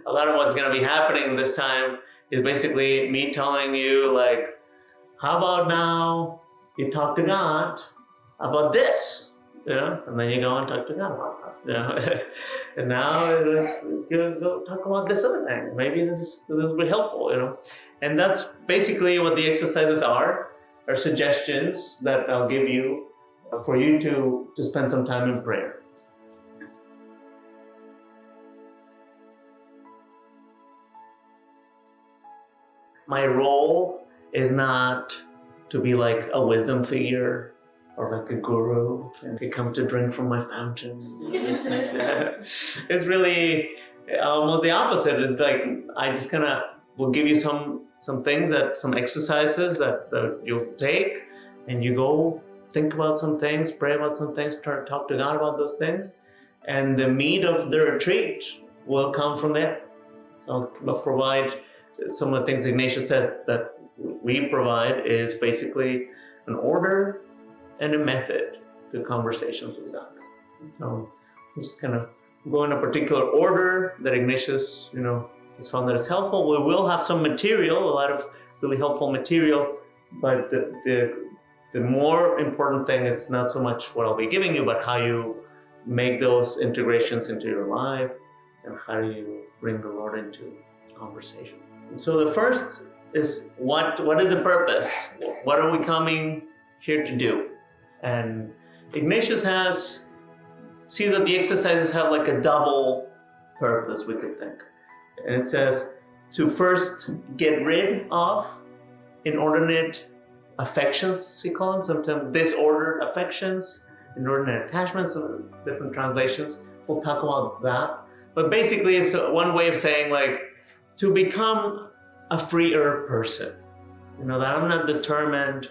a lot of what's going to be happening this time is basically me telling you, like, how about now you talk to God about this, and then you go and talk to God about that, and now you go talk about this other thing. Maybe this will be helpful, and that's basically what the exercises are suggestions that I'll give you for you to spend some time in prayer. My role is not to be like a wisdom figure or like a guru and you come to drink from my fountain. It's really almost the opposite. It's like I just kind of will give you some things, some exercises that you'll take, and you go think about some things, pray about some things, talk to God about those things, and the meat of the retreat will come from there. I'll provide some of the things Ignatius says that we provide is basically an order and a method to conversations with God. So I'm just kind of go in a particular order that Ignatius, has found that it's helpful. We will have some material, a lot of really helpful material, but the more important thing is not so much what I'll be giving you, but how you make those integrations into your life and how do you bring the Lord into conversation. So the first is what is the purpose? What are we coming here to do? And Ignatius sees that the exercises have like a double purpose, we could think. And it says to first get rid of inordinate affections, he calls them, sometimes disordered affections, inordinate attachments, different translations. We'll talk about that. But basically it's one way of saying like to become a freer person. That I'm not determined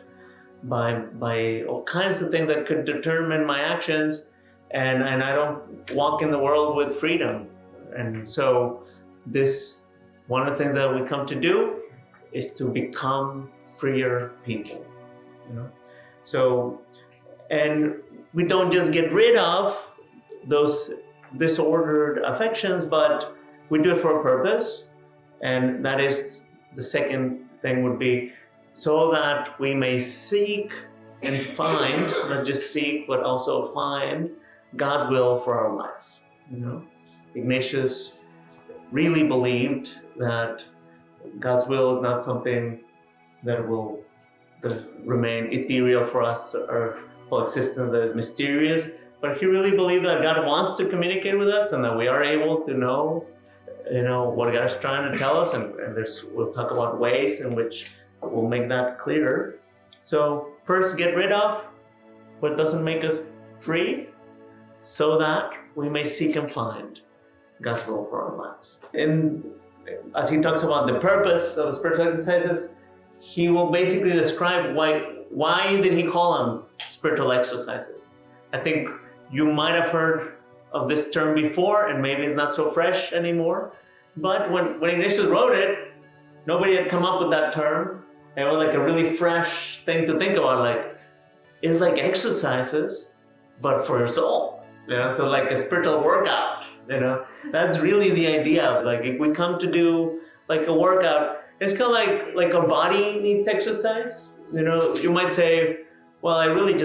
by all kinds of things that could determine my actions, and I don't walk in the world with freedom. And so this, one of the things that we come to do is to become freer people, So, and we don't just get rid of those disordered affections, but we do it for a purpose. And that is the second thing would be so that we may seek and find, not just seek, but also find God's will for our lives. Ignatius really believed that God's will is not something that will remain ethereal for us or for existence that is mysterious, but he really believed that God wants to communicate with us and that we are able to know what God is trying to tell us, and we'll talk about ways in which we'll make that clearer. So first, get rid of what doesn't make us free, so that we may seek and find God's will for our lives. And as he talks about the purpose of the spiritual exercises, he will basically describe why did he call them spiritual exercises. I think you might have heard of this term before, and maybe it's not so fresh anymore. But when Ignatius wrote it, nobody had come up with that term. It was like a really fresh thing to think about. Like, it's like exercises, but for your soul. So like a spiritual workout. That's really the idea of like if we come to do like a workout. It's kind of like our body needs exercise. You might say, well, I really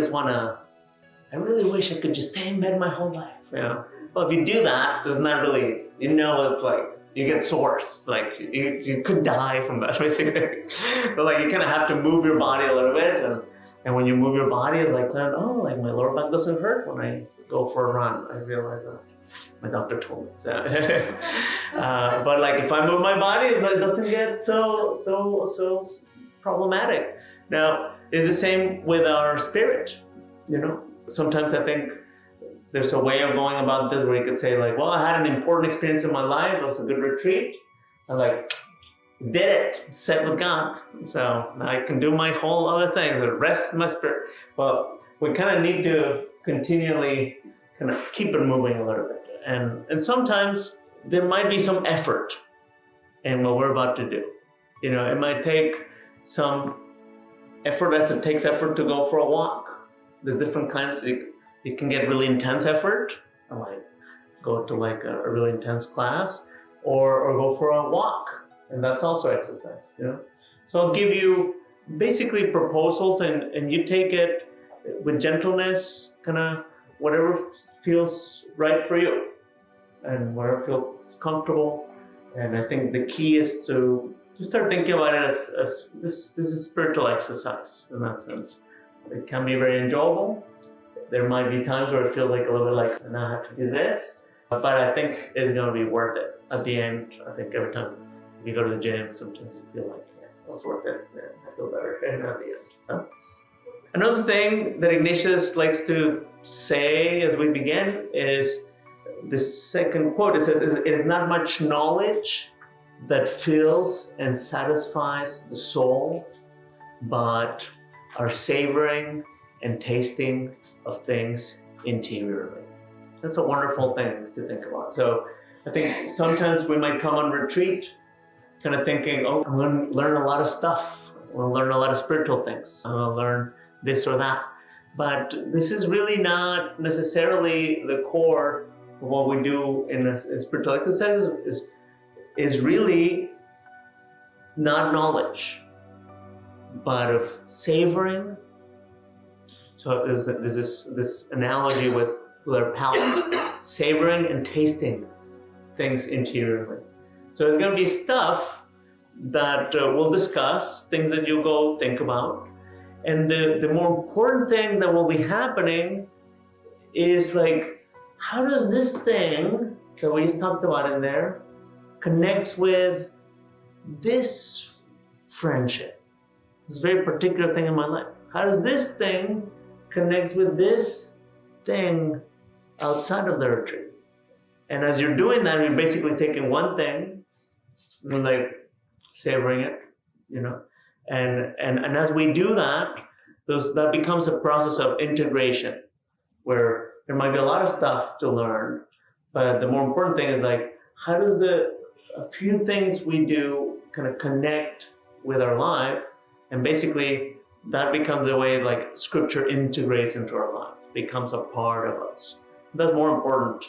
wish I could just stay in bed my whole life. Well, if you do that, it's not really, it's like you get sores. Like you could die from that, basically. But like you kind of have to move your body a little bit, and when you move your body, it's like, like my lower back doesn't hurt when I go for a run. I realize that. My doctor told me. So. But like if I move my body, it doesn't get so problematic. Now, it's the same with our spirit. Sometimes I think there's a way of going about this where you could say like, well, I had an important experience in my life. It was a good retreat. I did it, sat with God. So now I can do my whole other thing, the rest of my spirit. Well, we kind of need to continually kind of keep it moving a little bit. And sometimes there might be some effort in what we're about to do. It might take some effort as it takes effort to go for a walk. There's different kinds. You can get really intense effort, like go to like a really intense class. or go for a walk, and that's also exercise, you know. So I'll give you basically proposals, and you take it with gentleness, kind of whatever feels right for you, and whatever feels comfortable. And I think the key is to start thinking about it as this is spiritual exercise in that sense. It can be very enjoyable. There might be times where it feels like a little bit like, now I have to do this, but I think it's going to be worth it at the end. I think every time you go to the gym, sometimes you feel like, yeah, it was worth it. Yeah, I feel better at the end. So, another thing that Ignatius likes to say as we begin is this second quote. It says, "It is not much knowledge that fills and satisfies the soul, but our savoring and tasting of things interiorly." That's a wonderful thing to think about. So I think sometimes we might come on retreat kind of thinking, oh, I'm going to learn a lot of stuff. I'm going to learn a lot of spiritual things. I'm going to learn this or that. But this is really not necessarily the core of what we do in spiritual exercises. Is really not knowledge, but of savoring. So there's this analogy with our palate, savoring and tasting things interiorly. So there's going to be stuff that we'll discuss, things that you go think about. And the more important thing that will be happening is like, how does this thing that we just talked about in there connects with this friendship, this very particular thing in my life? How does this thing connect with this thing outside of the retreat? And as you're doing that, you're basically taking one thing, and like savoring it, you know. And as we do that, that becomes a process of integration, where there might be a lot of stuff to learn, but the more important thing is like, how does a few things we do kind of connect with our life, and basically that becomes a way like scripture integrates into our life, becomes a part of us. That's more important,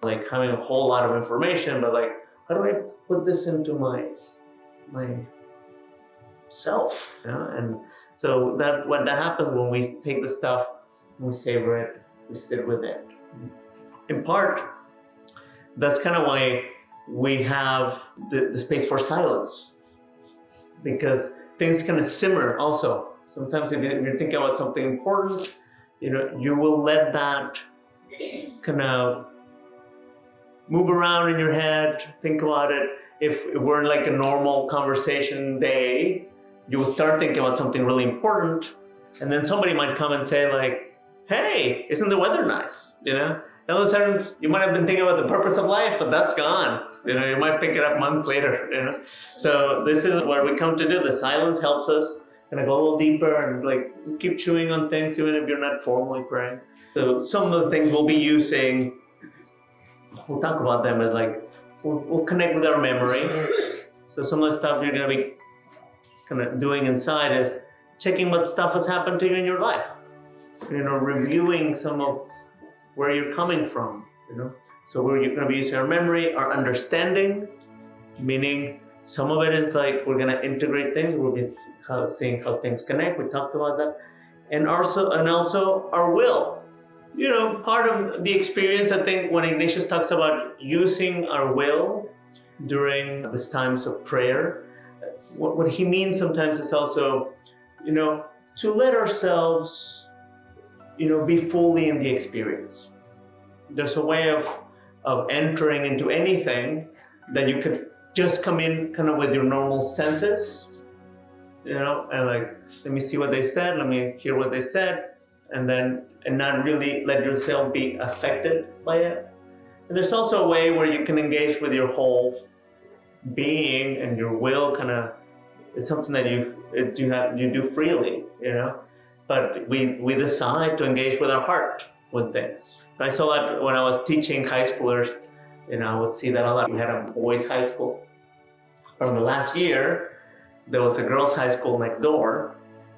like having a whole lot of information, but like, how do I put this into my self? You know? And so that happens when we take the stuff, we savor it, we sit with it. In part, that's kind of why we have the space for silence, because things kind of simmer also. Sometimes if you're thinking about something important, you know, you will let that kind of move around in your head, think about it. If we're in like a normal conversation day, you will start thinking about something really important, and then somebody might come and say like, hey, isn't the weather nice? You know? And all of a sudden, you might have been thinking about the purpose of life, but that's gone. You know, you might pick it up months later, you know? So this is where we come to do. The silence helps us kind of go a little deeper and like keep chewing on things, even if you're not formally praying. So some of the things we'll be using, we'll talk about them as like, we'll connect with our memory. So some of the stuff you're going to be kind of doing inside is checking what stuff has happened to you in your life. You know, reviewing some of where you're coming from, you know. So we're going to be using our memory, our understanding, meaning some of it is like we're going to integrate things. We'll be seeing how things connect. We talked about that. And also our will. You know, part of the experience, I think, when Ignatius talks about using our will during these times of prayer, what he means sometimes is also, you know, to let ourselves, you know, be fully in the experience. There's a way of entering into anything that you could just come in kind of with your normal senses, you know, and like, let me see what they said, let me hear what they said, and not really let yourself be affected by it. And there's also a way where you can engage with your whole being, and your will kind of, it's something that you do freely, you know. But we decide to engage with our heart with things. I saw that when I was teaching high schoolers, you know, I would see that a lot. We had a boys' high school. From the last year, there was a girls' high school next door,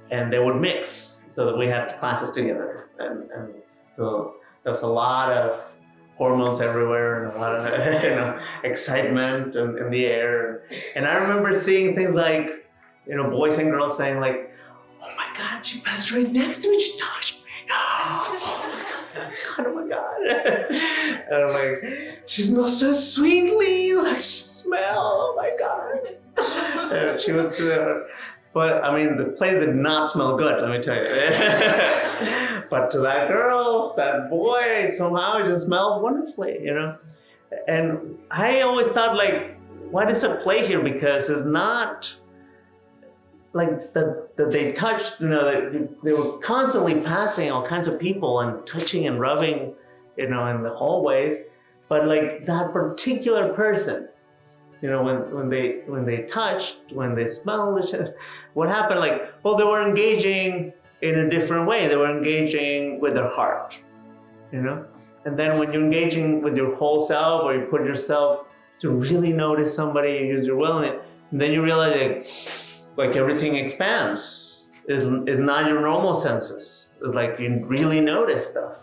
and they would mix so that we had classes together. And so there was a lot of hormones everywhere and a lot of excitement in the air. And I remember seeing things like, boys and girls saying like, "Oh my God, she passed right next to me. She touched me. Oh my God." And I'm like, "She smells so sweetly. Like she smells. Oh my God." And she would but I mean, the place did not smell good, let me tell you. But to that girl, that boy, somehow it just smells wonderfully, And I always thought, like, what is at play here? Because it's not like that they touched, they were constantly passing all kinds of people and touching and rubbing, in the hallways. But like that particular person, when they touched, when they smelled, what happened? Like, well, they were engaging in a different way. They were engaging with their heart, And then when you're engaging with your whole self, or you put yourself to really notice somebody, you use your will in it, and then you realize that, like everything expands. Is not your normal senses. It's like you really notice stuff,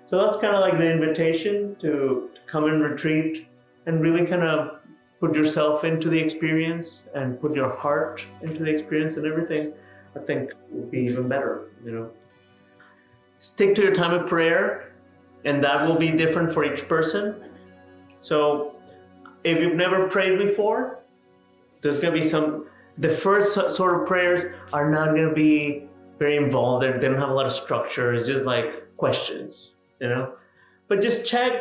So that's kind of like the invitation to come and retreat and really kind of put yourself into the experience and put your heart into the experience, and everything, I think, will be even better, Stick to your time of prayer, and that will be different for each person. So if you've never prayed before, there's going to be the first sort of prayers are not going to be very involved. They don't have a lot of structure. It's just like questions, But just check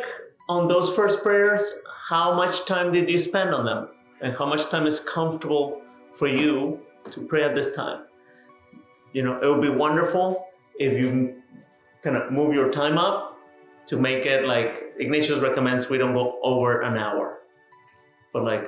on those first prayers, how much time did you spend on them? And how much time is comfortable for you to pray at this time? It would be wonderful if you kind of move your time up to make it like Ignatius recommends we don't go over an hour. But like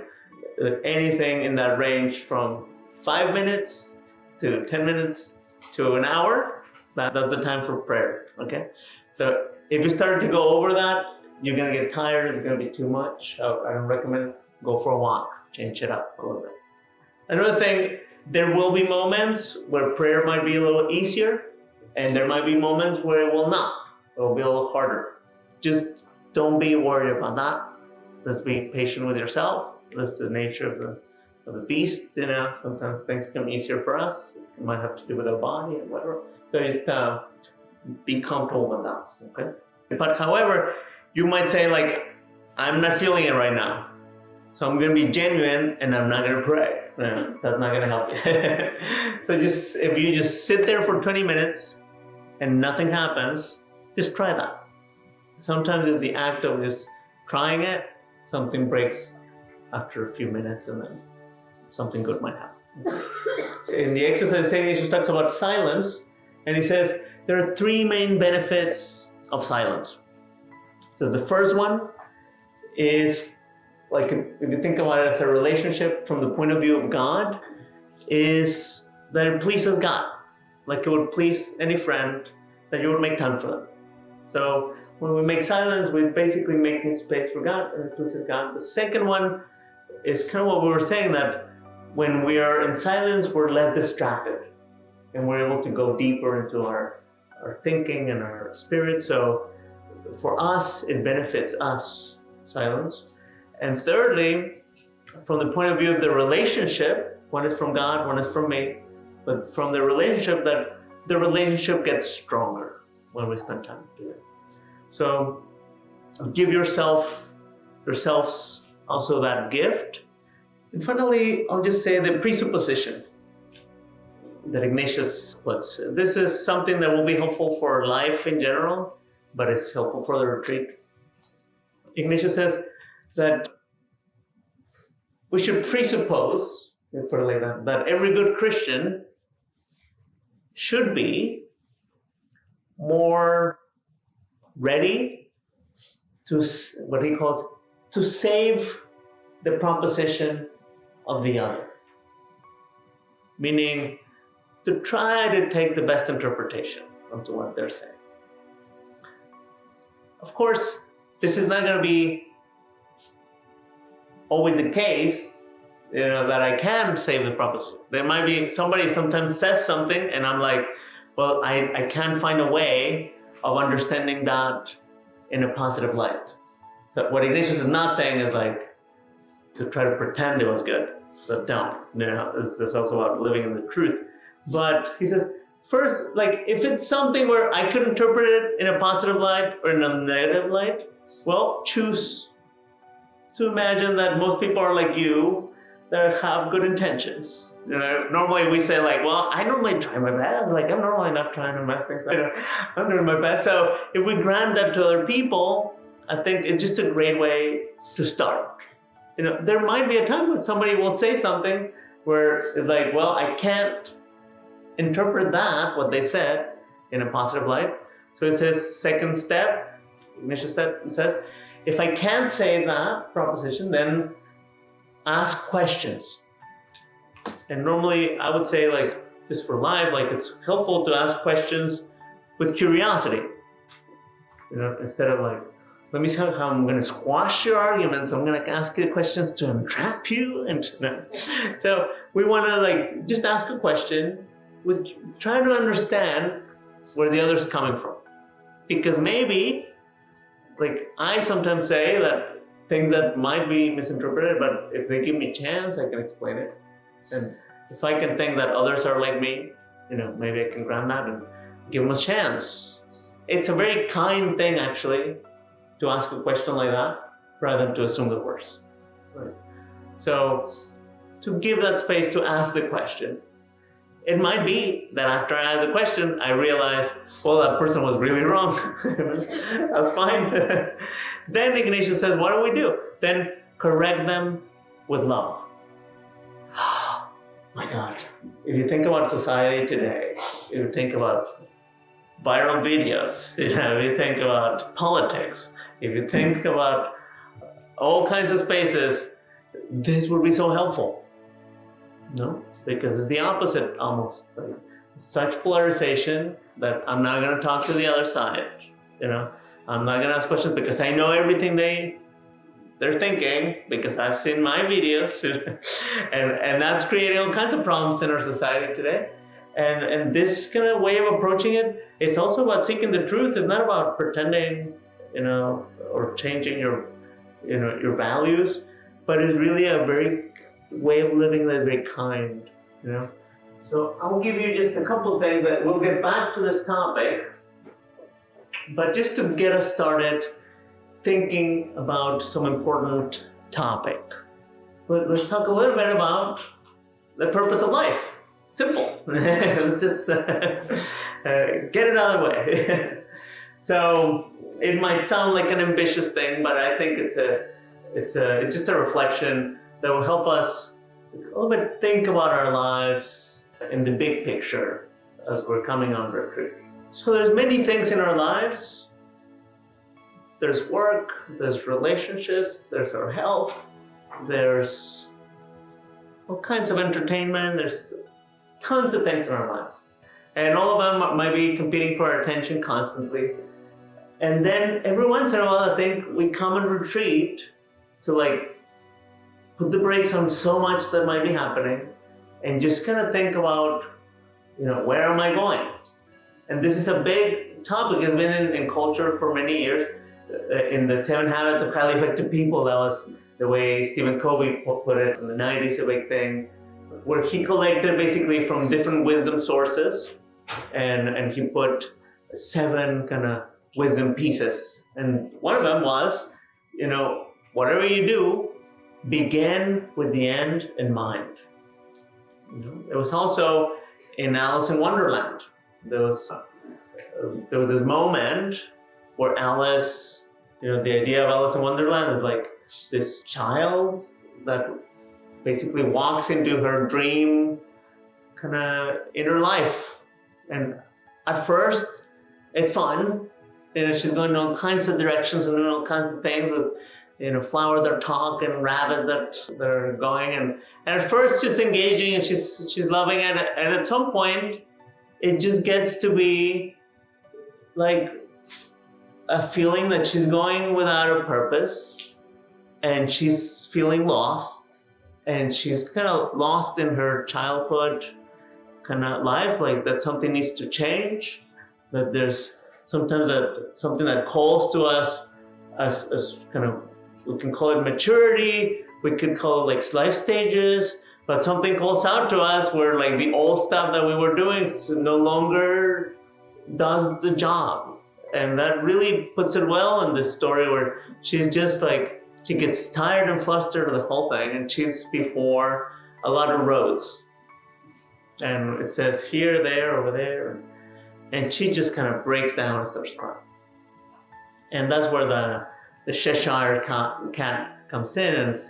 anything in that range from 5 minutes to 10 minutes to an hour, that's the time for prayer, okay? So if you start to go over that, you're gonna get tired, it's gonna be too much. I don't recommend go for a walk, change it up a little bit. Another thing, there will be moments where prayer might be a little easier, and there might be moments where it will not. It will be a little harder. Just don't be worried about that. Let's be patient with yourself. That's the nature of the beast, Sometimes things come easier for us. It might have to do with our body and whatever. So just be comfortable with that, okay? But however, you might say like, I'm not feeling it right now. So I'm going to be genuine and I'm not going to pray. That's not going to help you. So if you just sit there for 20 minutes and nothing happens, just try that. Sometimes it's the act of just trying it, something breaks after a few minutes and then something good might happen. In the exercise, St. Ignatius talks about silence, and he says there are 3 main benefits of silence. So the first one is, like, if you think about it as a relationship from the point of view of God, is that it pleases God. Like it would please any friend that you would make time for them. So when we make silence, we're basically making space for God, and it pleases God. The second one is kind of what we were saying, that when we are in silence, we're less distracted, and we're able to go deeper into our thinking and our spirit. So for us, it benefits us, silence. And thirdly, from the point of view of the relationship, one is from God, one is from me, but from the relationship, that the relationship gets stronger when we spend time together. So give yourselves also that gift. And finally, I'll just say the presupposition that Ignatius puts. This is something that will be helpful for life in general, but it's helpful for the retreat. Ignatius says that we should presuppose, let's put it like that every good Christian should be more ready to, what he calls, to save the proposition of the other. Meaning, to try to take the best interpretation onto what they're saying. Of course, this is not going to be always the case, that I can save the proposition. There might be somebody sometimes says something and I'm like, well, I can't find a way of understanding that in a positive light. So what Ignatius is not saying is like to try to pretend it was good. So don't. It's also about living in the truth. But he says, first, like if it's something where I could interpret it in a positive light or in a negative light, well, choose to imagine that most people are like you, that have good intentions. Normally we say like, well, I normally try my best. Like I'm normally not trying to mess things up. I'm doing my best. So if we grant that to other people, I think it's just a great way to start. There might be a time when somebody will say something where it's like, well, I can't interpret that, what they said, in a positive light. So it says, second step, Ignatius says, if I can't say that proposition, then ask questions. And normally I would say, like, just for life, like it's helpful to ask questions with curiosity. Instead of like, let me see how I'm going to squash your arguments. I'm going to ask you questions to entrap you. So we want to like just ask a question with trying to understand where the other's coming from. Because maybe, like I sometimes say that things that might be misinterpreted, but if they give me a chance, I can explain it. And if I can think that others are like me, maybe I can grant that and give them a chance. It's a very kind thing, actually, to ask a question like that, rather than to assume the worst. Right? So, to give that space to ask the question. It might be that after I ask the question, I realize, well, that person was really wrong. That's fine. Then Ignatius says, what do we do? Then correct them with love. My God. If you think about society today, if you think about viral videos, if you think about politics, if you think about all kinds of spaces, this would be so helpful. No? Because it's the opposite almost. Like, such polarization that I'm not going to talk to the other side. I'm not going to ask questions because I know everything they're thinking because I've seen my videos. and that's creating all kinds of problems in our society today. And this kind of way of approaching it, it's also about seeking the truth. It's not about pretending, or changing your values, but it's really a very way of living that's very kind, So I'll give you just a couple of things that we'll get back to this topic, but just to get us started thinking about some important topic. But let's talk a little bit about the purpose of life. Simple. Let's just get it out of the way. So it might sound like an ambitious thing, but I think it's just a reflection that will help us a little bit think about our lives in the big picture as we're coming on retreat. So there's many things in our lives. There's work, there's relationships, there's our health, there's all kinds of entertainment, there's tons of things in our lives. And all of them might be competing for our attention constantly. And then every once in a while, I think we come and retreat to like put the brakes on so much that might be happening and just kind of think about, where am I going? And this is a big topic. It's been in culture for many years. In the 7 Habits of Highly Effective People, that was the way Stephen Covey put it in the 90s, a big thing, where he collected basically from different wisdom sources and he put 7 kind of wisdom pieces. And one of them was, whatever you do, begin with the end in mind. It was also in Alice in Wonderland. There was this moment where Alice, the idea of Alice in Wonderland is like this child that basically walks into her dream kind of inner life. And at first, it's fun. She's going in all kinds of directions and doing all kinds of things with, flowers that talk and rabbits that are going. And at first, she's engaging and she's loving it. And at some point, it just gets to be like a feeling that she's going without a purpose and she's feeling lost. And she's kind of lost in her childhood kind of life, like that something needs to change, that there's sometimes something that calls to us as kind of, we can call it maturity, we could call it like life stages, but something calls out to us where like the old stuff that we were doing no longer does the job. And that really puts it well in this story where she's just like, she gets tired and flustered of the whole thing, and she's before a lot of roads. And it says here, there, over there. And she just kind of breaks down and starts crying. And that's where the Cheshire cat comes in,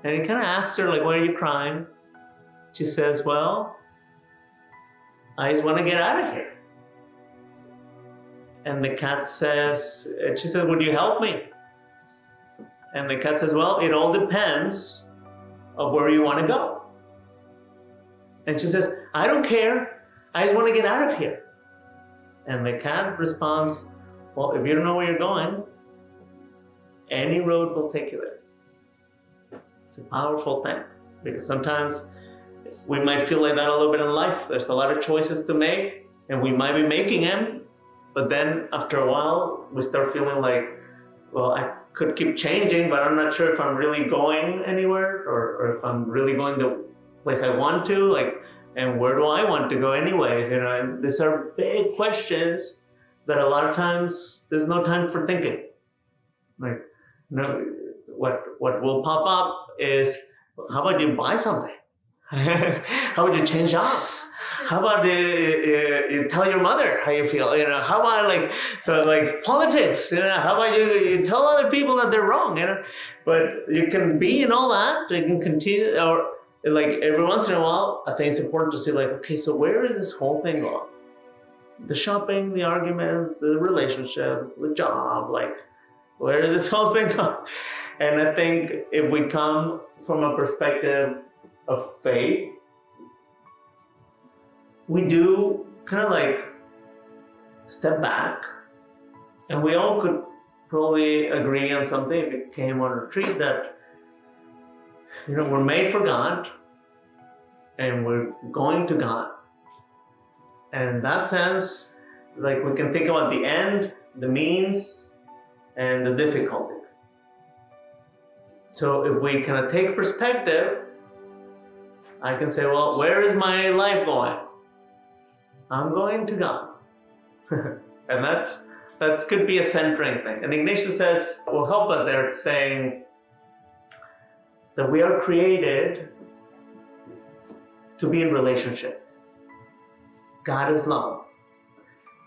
and he kind of asks her, like, why are you crying? She says, well, I just want to get out of here. And the cat says, she says, would you help me? And the cat says, well, it all depends on where you want to go. And she says, I don't care. I just want to get out of here. And the cat responds, well, if you don't know where you're going, any road will take you there. It's a powerful thing, because sometimes we might feel like that a little bit in life. There's a lot of choices to make, and we might be making them, but then after a while, we start feeling like, well, I could keep changing, but I'm not sure if I'm really going anywhere, or if I'm really going the place I want to, like, and where do I want to go anyways? You know, and these are big questions that a lot of times there's no time for thinking. Like, you know, what will pop up is, how about you buy something? How about you change jobs? How about you tell your mother how you feel? You know, how about like politics? You know, how about you tell other people that they're wrong? You know, but you can be in all that. You can continue, or like every once in a while, I think it's important to see, like, okay, so where is this whole thing going? The shopping, the arguments, the relationship, the job, like, where is this whole thing going? And I think if we come from a perspective of faith, we do kind of like step back, and we all could probably agree on something if it came on retreat, that, you know, we're made for God and we're going to God. And in that sense, like, we can think about the end, the means, and the difficulty. So if we kind of take perspective, I can say, well, where is my life going? I'm going to God. And that could be a centering thing. And Ignatius says, will help us there, saying that we are created to be in relationship. God is love.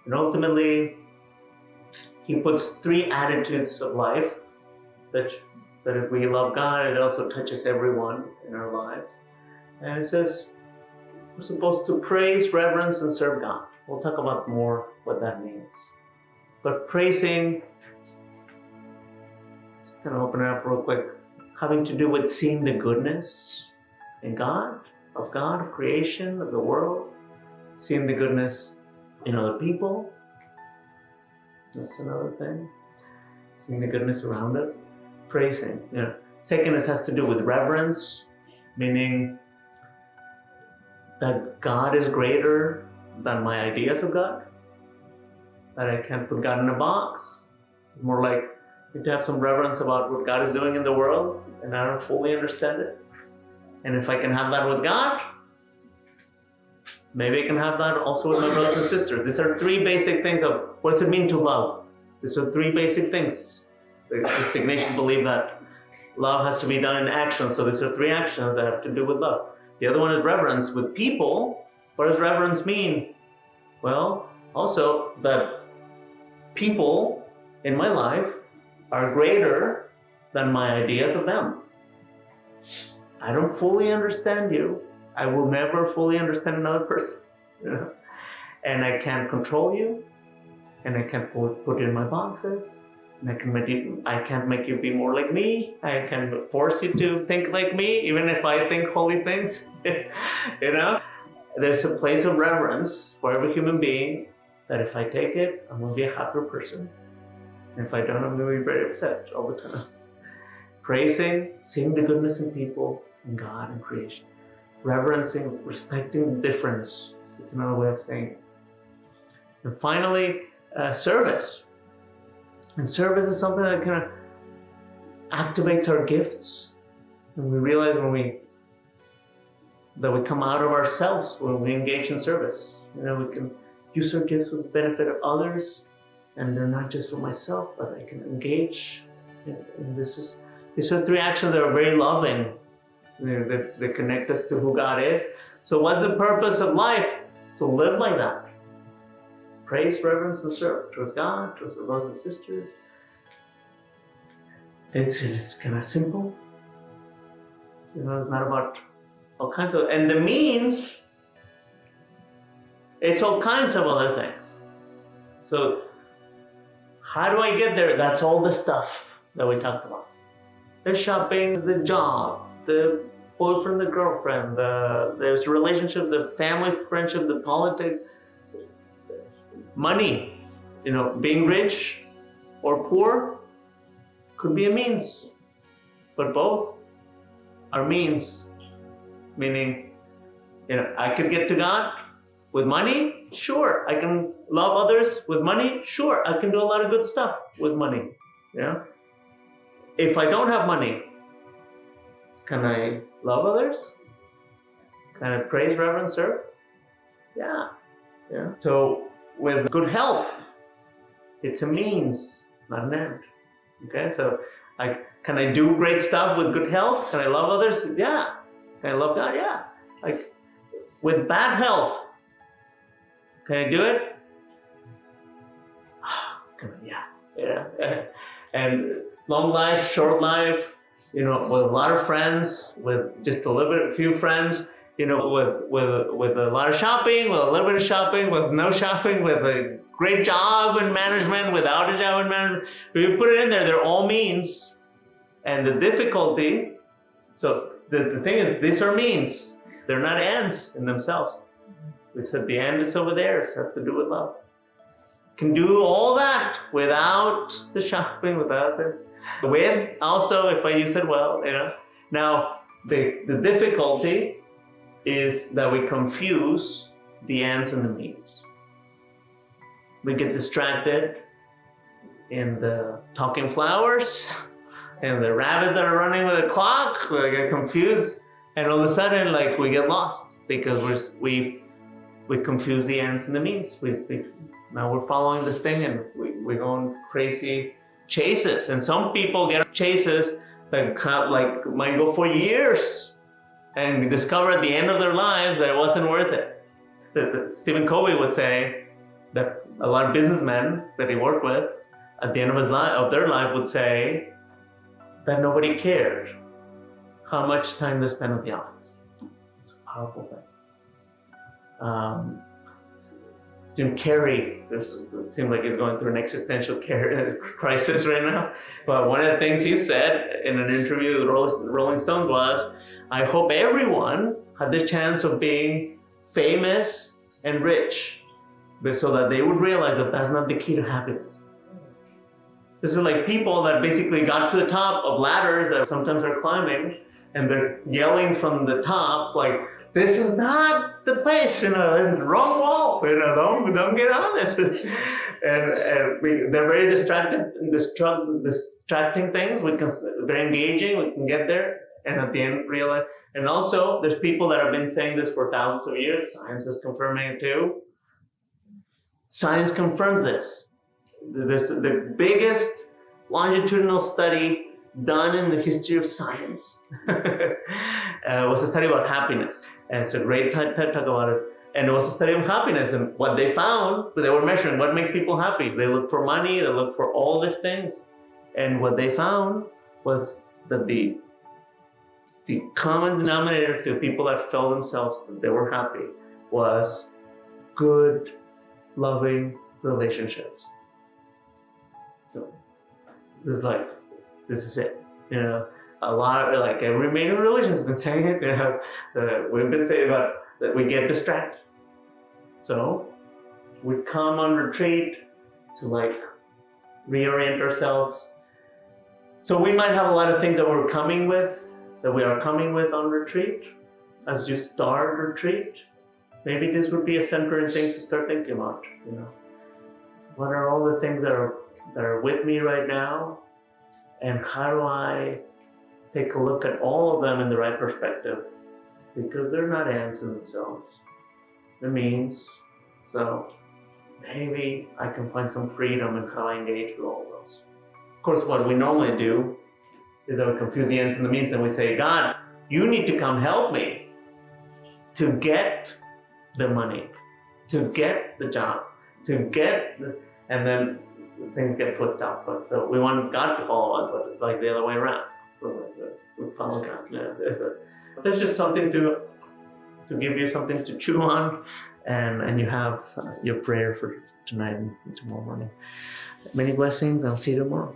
And ultimately, he puts three attitudes of life that if we love God, it also touches everyone in our lives. And it says we're supposed to praise, reverence, and serve God. We'll talk about more what that means. But praising, just kind of open it up real quick, having to do with seeing the goodness in God, of creation, of the world, seeing the goodness in other people. That's another thing. Seeing the goodness around us. Praising. You know. Second, it has to do with reverence, meaning that God is greater than my ideas of God. That I can't put God in a box. More like you need to have some reverence about what God is doing in the world, and I don't fully understand it. And if I can have that with God, maybe I can have that also with my brothers and sisters. These are three basic things of what does it mean to love. These are three basic things. The Ignatians believe that love has to be done in action. So these are three actions that have to do with love. The other one is reverence with people. What does reverence mean? Well, also that people in my life are greater than my ideas of them. I don't fully understand you. I will never fully understand another person. You know? And I can't control you. And I can't put you in my boxes. And I can't make you be more like me. I can force you to think like me, even if I think holy things. You know? There's a place of reverence for every human being that if I take it, I'm going to be a happier person. And if I don't, I'm going to be very upset all the time. Praising, seeing the goodness in people, in God, and creation. Reverencing, respecting the difference. It's another way of saying it. And finally, service. And service is something that kind of activates our gifts. And we realize that we come out of ourselves when we engage in service. We can use our gifts for the benefit of others, and they're not just for myself, but I can engage. And these are three actions that are very loving. They connect us to who God is. So what's the purpose of life? To live like that. Praise, reverence, and serve. Trust God, trust our brothers and sisters. It's kind of simple. It's not about all kinds of, and the means, it's all kinds of other things. So how do I get there? That's all the stuff that we talked about. The shopping, the job, the boyfriend, the girlfriend, the relationship, the family friendship, the politics, money. Being rich or poor could be a means, but both are means. Meaning, I could get to God with money. Sure, I can love others with money. Sure, I can do a lot of good stuff with money. If I don't have money, can I love others? Can I praise, reverence, serve? Yeah. So with good health, it's a means, not an end. Okay, so can I do great stuff with good health? Can I love others? Yeah. Can I love God? Yeah. With bad health, can I do it? Yeah. And long life, short life, with a lot of friends, with just a little bit, few friends, with a lot of shopping, with a little bit of shopping, with no shopping, with a great job in management, without a job in management. If you put it in there, they're all means. And the difficulty, so the thing is, these are means. They're not ends in themselves. We said the end is over there. It has to do with love. Can do all that without the shopping, without the... With, also, if I use it well, Now, the difficulty is that we confuse the ends and the means. We get distracted in the talking flowers and the rabbits that are running with a clock. We get confused, and all of a sudden, we get lost because we confuse the ends and the means. Now we're following this thing, and we're going crazy chases. And some people get chases that might go for years, and discover at the end of their lives that it wasn't worth it. Stephen Covey would say that a lot of businessmen that he worked with, at the end of their life, would say that nobody cared how much time they spent at the office. It's a powerful thing. Jim Carrey, it seems like he's going through an existential crisis right now. But one of the things he said in an interview with Rolling Stone was, I hope everyone had the chance of being famous and rich, so that they would realize that that's not the key to happiness. This is like people that basically got to the top of ladders that sometimes are climbing, and they're yelling from the top, this is not the place, wrong wall, don't get on this. and they're very distracting things. Very engaging, we can get there, and at the end realize. And also, there's people that have been saying this for thousands of years. Science is confirming it too. Science confirms this. The biggest longitudinal study done in the history of science was a study about happiness. And it's a great TED Talk about it. And it was a study of happiness. And what they found, they were measuring what makes people happy. They look for money, they look for all these things. And what they found was that the common denominator to people that felt themselves that they were happy was good, loving relationships. So this is it. A lot of, every major religion has been saying it. We've been saying about that we get distracted. So we come on retreat to reorient ourselves. So we might have a lot of things that we are coming with on retreat. As you start retreat, maybe this would be a centering thing to start thinking about. What are all the things that are with me right now? And how do I take a look at all of them in the right perspective? Because they're not ends in themselves. They're means. So maybe I can find some freedom in how I engage with all of those. Of course, what we normally do is that we confuse the ends and the means, and we say, God, you need to come help me to get the money, to get the job, and then things get flipped out. But so we want God to follow us, but it's like the other way around. We follow God. Yeah, there's just something to give you something to chew on, and you have your prayer for tonight and tomorrow morning. Many blessings. I'll see you tomorrow.